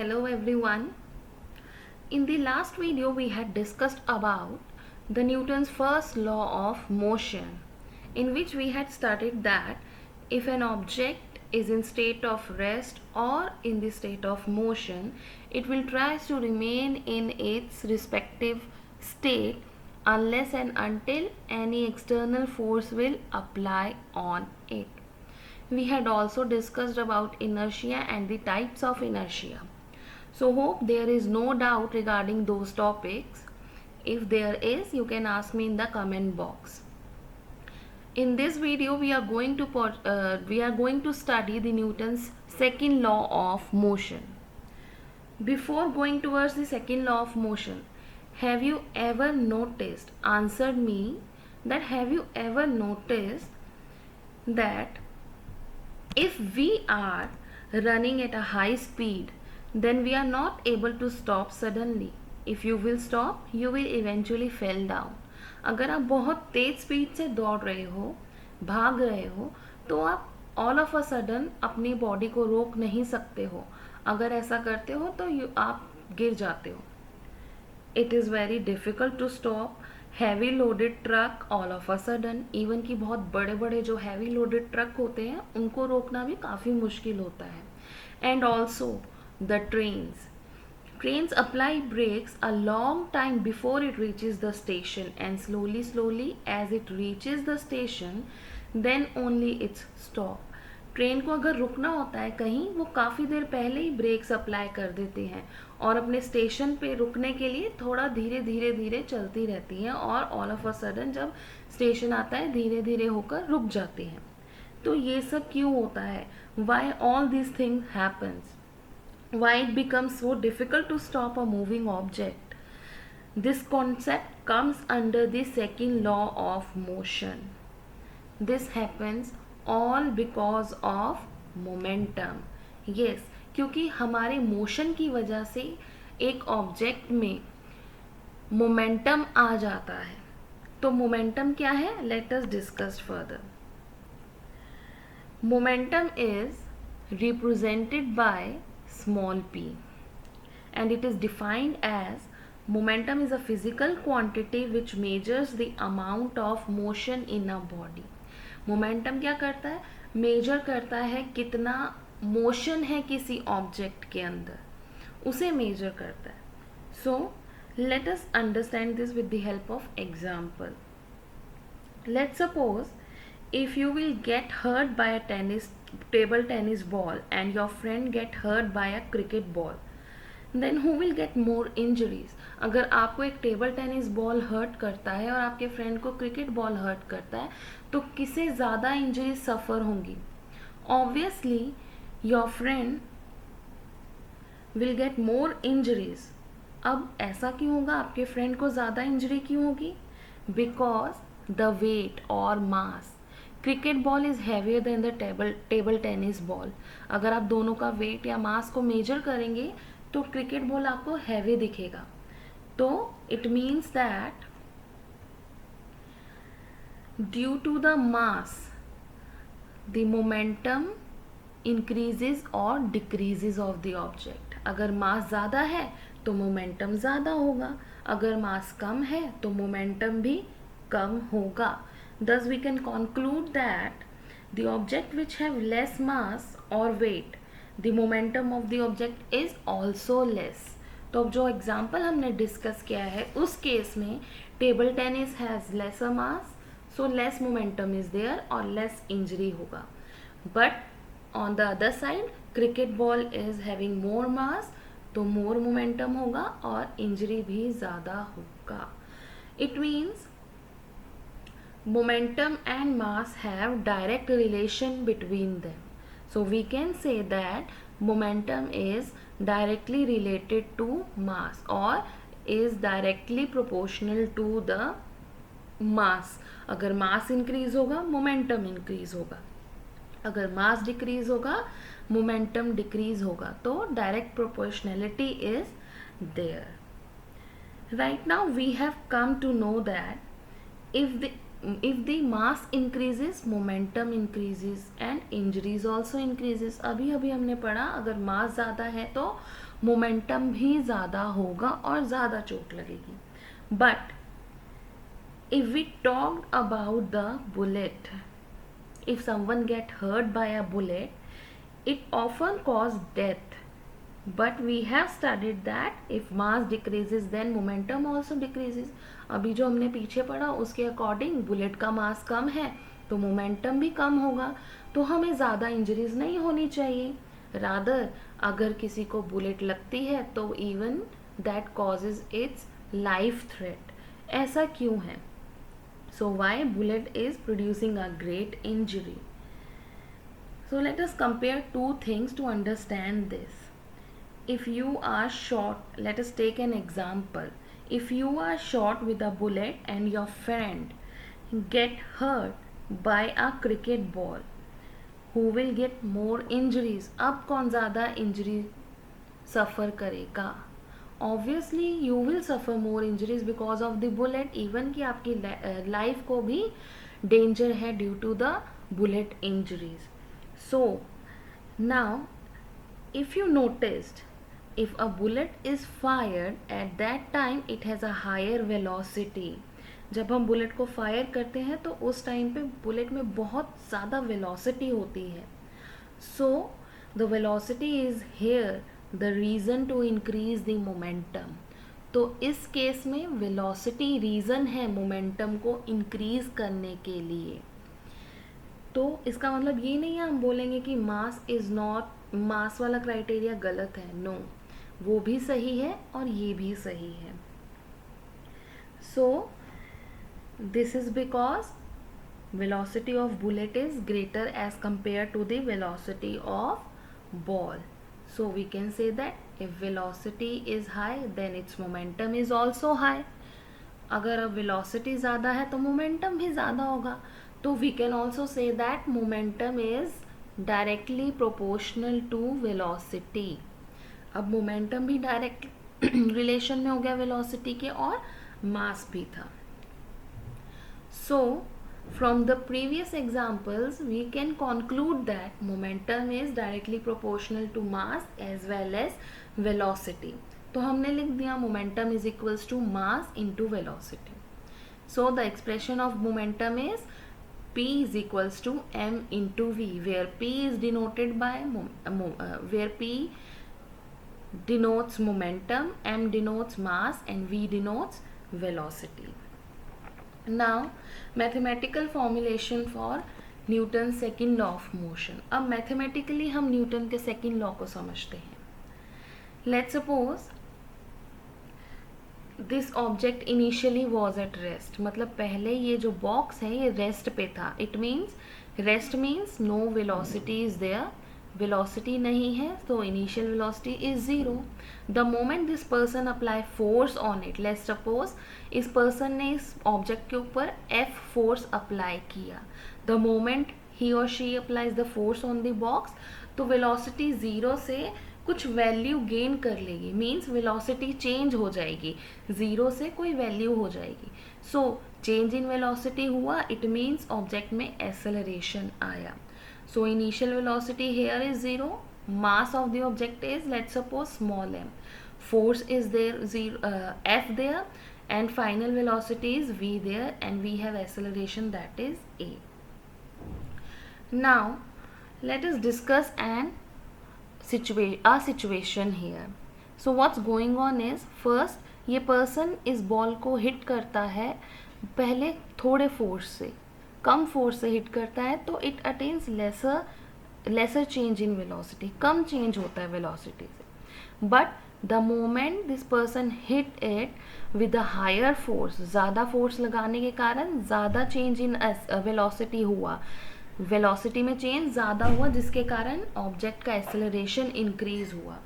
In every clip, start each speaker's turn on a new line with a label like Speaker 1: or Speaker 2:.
Speaker 1: Hello everyone. In the last video we had discussed about the Newton's first law of motion, in which we had studied that if an object is in state of rest or in the state of motion, it will try to remain in its respective state unless and until any external force will apply on it. We had also discussed about inertia and the types of inertia. So hope there is no doubt regarding those topics. If there is, you can ask me in the comment box. In this video, we are going to study the Newton's second law of motion. Before going towards the second law of motion, have you ever noticed? Answered me that have you ever noticed that if we are running at a high speed, then we are not able to stop suddenly. If you will stop, you will eventually fall down. अगर आप बहुत तेज speed से दौड़ रहे हो, भाग रहे हो, तो आप ऑल ऑफ अ सडन अपनी बॉडी को रोक नहीं सकते हो. अगर ऐसा करते हो तो आप गिर जाते हो. It is very difficult to stop heavy loaded truck all of a sudden. Even कि बहुत बड़े बड़े जो हैवी लोडेड ट्रक होते हैं उनको रोकना भी काफ़ी मुश्किल होता है. And also the trains apply brakes a long time before it reaches the station, and slowly as it reaches the station then only it's stop. Train को अगर रुकना होता है कहीं, वो काफ़ी देर पहले ही ब्रेक्स अप्लाई कर देते हैं और अपने स्टेशन पे रुकने के लिए थोड़ा धीरे धीरे चलती रहती हैं, और ऑल ऑफ अ सडन जब स्टेशन आता है धीरे धीरे होकर रुक जाते हैं. तो ये सब क्यों होता है? Why all this thing happens? Why it becomes so difficult to stop a moving object? This concept comes under the second law of motion. This happens all because of momentum. Yes, क्योंकि हमारे motion की वजह से एक object में momentum आ जाता है. तो मोमेंटम क्या है? Let us discuss further. Momentum is represented by small p, and it is defined as momentum is a physical quantity which measures the amount of motion in a body. momentum क्या करता है? Major करता है कितना motion है किसी object के अंदर, उसे मेजर करता है. So let us understand this with the help of example. Let suppose if you will get hurt by a table tennis ball and your friend get hurt by a cricket ball, then who will get more injuries? अगर आपको एक table tennis ball hurt करता है और आपके friend को cricket ball hurt करता है, तो किसे ज़्यादा इंजरीज सफ़र होंगी? Obviously your friend will get more injuries. अब ऐसा क्यों होगा? आपके फ्रेंड को ज़्यादा इंजरी क्यों होगी? बिकॉज द वेट और mass. Cricket ball is heavier than the table tennis ball. अगर आप दोनों का वेट या मास को मेजर करेंगे तो क्रिकेट बॉल आपको हैवी दिखेगा. तो it means that due to the mass the momentum increases और डिक्रीजेज ऑफ द ऑब्जेक्ट. अगर मास ज़्यादा है तो मोमेंटम ज़्यादा होगा, अगर मास कम है तो मोमेंटम भी कम होगा. Thus we can conclude that the object which have less mass or weight, the momentum of the object is also less. तो अब जो एग्जाम्पल हमने डिस्कस किया है उस केस में table tennis has lesser mass, so less momentum is there और less injury होगा. But on the other side cricket ball is having more mass, तो मोर मोमेंटम होगा और इंजरी भी ज़्यादा होगा. It means momentum and mass have direct relation between them. So we can say that momentum is directly related to mass or is directly proportional to the mass. अगर mass increase होगा momentum increase होगा, अगर mass decrease होगा momentum decrease होगा. तो direct proportionality is there. Right now we have come to know that if the mass increases momentum increases and injuries also increases. अभी हमने पढ़ा अगर mass ज़्यादा है तो मोमेंटम भी ज़्यादा होगा और ज़्यादा चोट लगेगी. But if we talked about the bullet, if someone get hurt by a bullet, it often cause death. But we have studied that if mass decreases then momentum also decreases. अभी जो हमने पीछे पढ़ा उसके अकॉर्डिंग बुलेट का मास कम है तो momentum भी कम होगा, तो हमें ज़्यादा इंजरीज नहीं होनी चाहिए. रादर अगर किसी को बुलेट लगती है तो even that causes it's life threat. ऐसा क्यों है? So why bullet is producing a great injury? So let us compare two things to understand this. If you are shot, let us take an example. If you are shot with a bullet and your friend get hurt by a cricket ball, who will get more injuries? अब कौन ज़्यादा injury suffer करेगा? Obviously you will suffer more injuries because of the bullet, even कि आपकी life को भी danger है due to the bullet injuries. So now if you noticed, if a bullet is fired at that time it has a higher velocity. जब हम bullet को fire करते हैं तो उस टाइम पे बुलेट में बहुत ज़्यादा वेलोसिटी होती है. So the velocity is here the reason to increase the momentum. तो इस केस में वेलोसिटी रीज़न है मोमेंटम को इंक्रीज करने के लिए. तो इसका मतलब ये नहीं है हम बोलेंगे कि मास इज़ नॉट, मास वाला क्राइटेरिया गलत है. नो, वो भी सही है और ये भी सही है. So this is because velocity of bullet is greater as compared to the velocity of ball. So we can say that if velocity is high then its momentum is also high. अगर अब velocity ज़्यादा है तो momentum भी ज़्यादा होगा. तो we can also say that momentum is directly proportional to velocity. अब momentum भी डायरेक्ट रिलेशन में हो गया velocity के और मास भी था. So from the previous examples we can conclude that momentum is directly proportional to mass as well as velocity. तो हमने लिख दिया momentum is equals to mass into velocity. So the expression of momentum is P is equals to m into v, where P is denoted by where P denotes momentum, m denotes mass and v denotes velocity. Now mathematical formulation for Newton second law of motion. अब mathematically हम Newton के second law को समझते हैं. Let's suppose this object initially was at rest, मतलब पहले ये जो बॉक्स है ये रेस्ट पे था. It means rest means no velocity is there, velocity नहीं है तो initial velocity is zero. The moment this person apply force on it, let's suppose इस पर्सन ने इस ऑब्जेक्ट के ऊपर F फोर्स अप्लाई किया. द मोमेंट ही और she applies the force on the box, तो वेलोसिटी ज़ीरो से कुछ वैल्यू गेन कर लेगी, मीन्स वेलोसिटी चेंज हो जाएगी, ज़ीरो से कोई वैल्यू हो जाएगी. सो चेंज इन वेलोसिटी हुआ, इट मीन्स ऑब्जेक्ट में एक्सेलरेशन आया. So initial velocity here is 0, mass of the object is, let's suppose, small m, force is there, F there, and final velocity is v there, and we have acceleration that is a. Now let us discuss a situation here. So what's going on is, first ये person इस ball को hit करता है पहले थोड़े force से, कम force से hit करता है तो it attains lesser change in velocity, कम चेंज होता है वेलोसिटी से. But the moment this person hit it with a higher force, ज़्यादा फोर्स लगाने के कारण ज़्यादा चेंज इन वेलोसिटी हुआ, वेलोसिटी में चेंज ज़्यादा हुआ जिसके कारण ऑब्जेक्ट का एक्सेलरेशन इंक्रीज हुआ.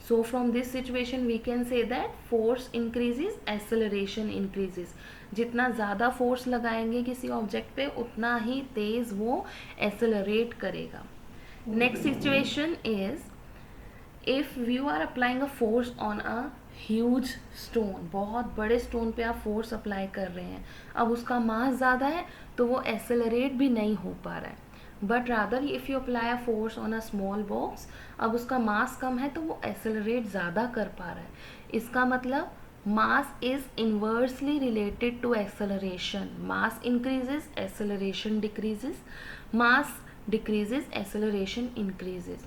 Speaker 1: So from this situation we can say that force increases, acceleration increases. जितना ज़्यादा फोर्स लगाएंगे किसी ऑब्जेक्ट पे उतना ही तेज़ वो एक्सेलरेट करेगा. Next situation is if you are applying a force on a huge stone, बहुत बड़े स्टोन पे आप फोर्स अप्लाई कर रहे हैं. अब उसका मास ज़्यादा है तो वो एक्सेलरेट भी नहीं हो पा रहा है. But rather if you apply a force on a small box, अब उसका मास कम है तो वो एक्सेलरेट ज़्यादा कर पा रहा है. इसका मतलब mass is inversely related to acceleration. Mass increases, acceleration decreases. Mass decreases, acceleration increases.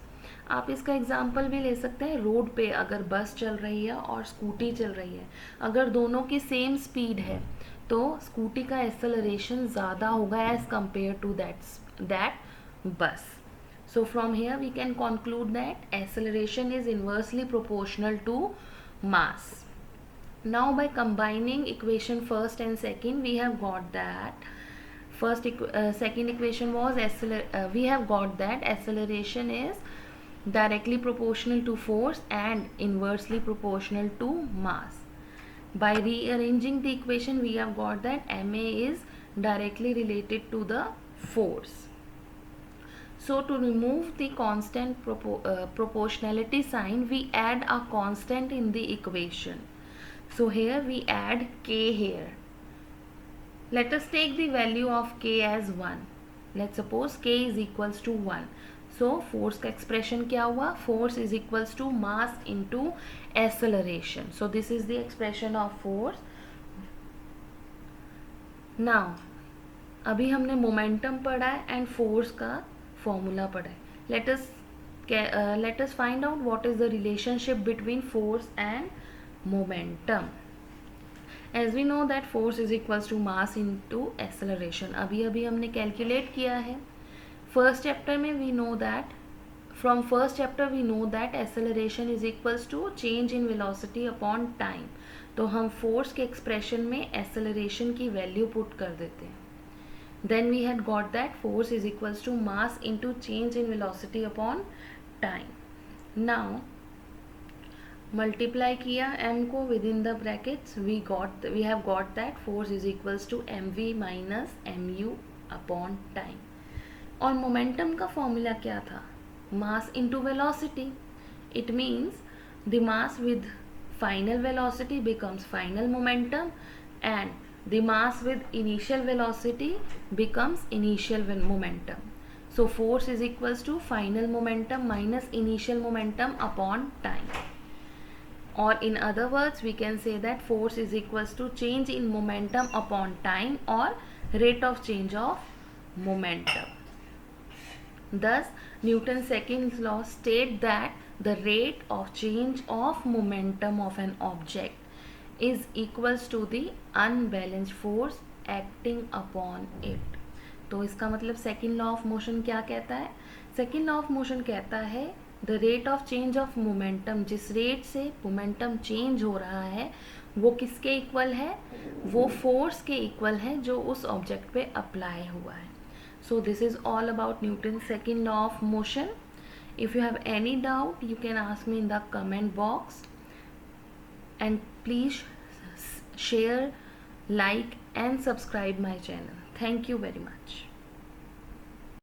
Speaker 1: आप इसका एग्जाम्पल भी ले सकते हैं. रोड पे अगर बस चल रही है और स्कूटी चल रही है, अगर दोनों की सेम स्पीड है तो स्कूटी का एक्सेलरेशन ज़्यादा होगा एज कंपेयर टू दैट बस. So from here we can conclude that acceleration is inversely proportional to mass. Now by combining equation first and second, we have got that second equation was we have got that acceleration is directly proportional to force and inversely proportional to mass. By rearranging the equation, we have got that ma is directly related to the force. So to remove the constant proportionality sign, we add a constant in the equation. So here we add k here. Let us take the value of k as 1. Let's suppose k is equals to 1. So force का expression क्या हुआ? Force is equals to mass into acceleration. So this is the expression of force. Now अभी हमने momentum पढ़ा है and force का formula पढ़ा है. Let us find out what is the relationship between force and momentum. As we know that force is equals to mass into acceleration. अभी हमने calculate किया है. फर्स्ट चैप्टर में we know that from first chapter we know that acceleration is equals to change in velocity upon time. तो हम force के expression में acceleration की value put कर देते हैं. Then we had got that force is equals to mass into change in velocity upon time. Now multiply किया m को with in the brackets, we have got that force is equals to M V minus M U upon time. और momentum का formula क्या था? Mass into velocity. It means the mass with final velocity becomes final momentum and the mass with initial velocity becomes initial momentum. So force is equals to final momentum minus initial momentum upon time. Or in other words, we can say that force is equals to change in momentum upon time or rate of change of momentum. Thus, Newton's second law states that the rate of change of momentum of an object is equals to the unbalanced force acting upon it. तो इसका मतलब second law of motion क्या कहता है? Second law of motion कहता है the rate of change of momentum, जिस rate से मोमेंटम चेंज हो रहा है वो किसके इक्वल है? वो फोर्स के इक्वल है जो उस ऑब्जेक्ट पे अप्लाई हुआ है. So this is all about Newton second law of motion. If you have any doubt you can ask me in the comment box and please share, like and subscribe my channel. Thank you very much.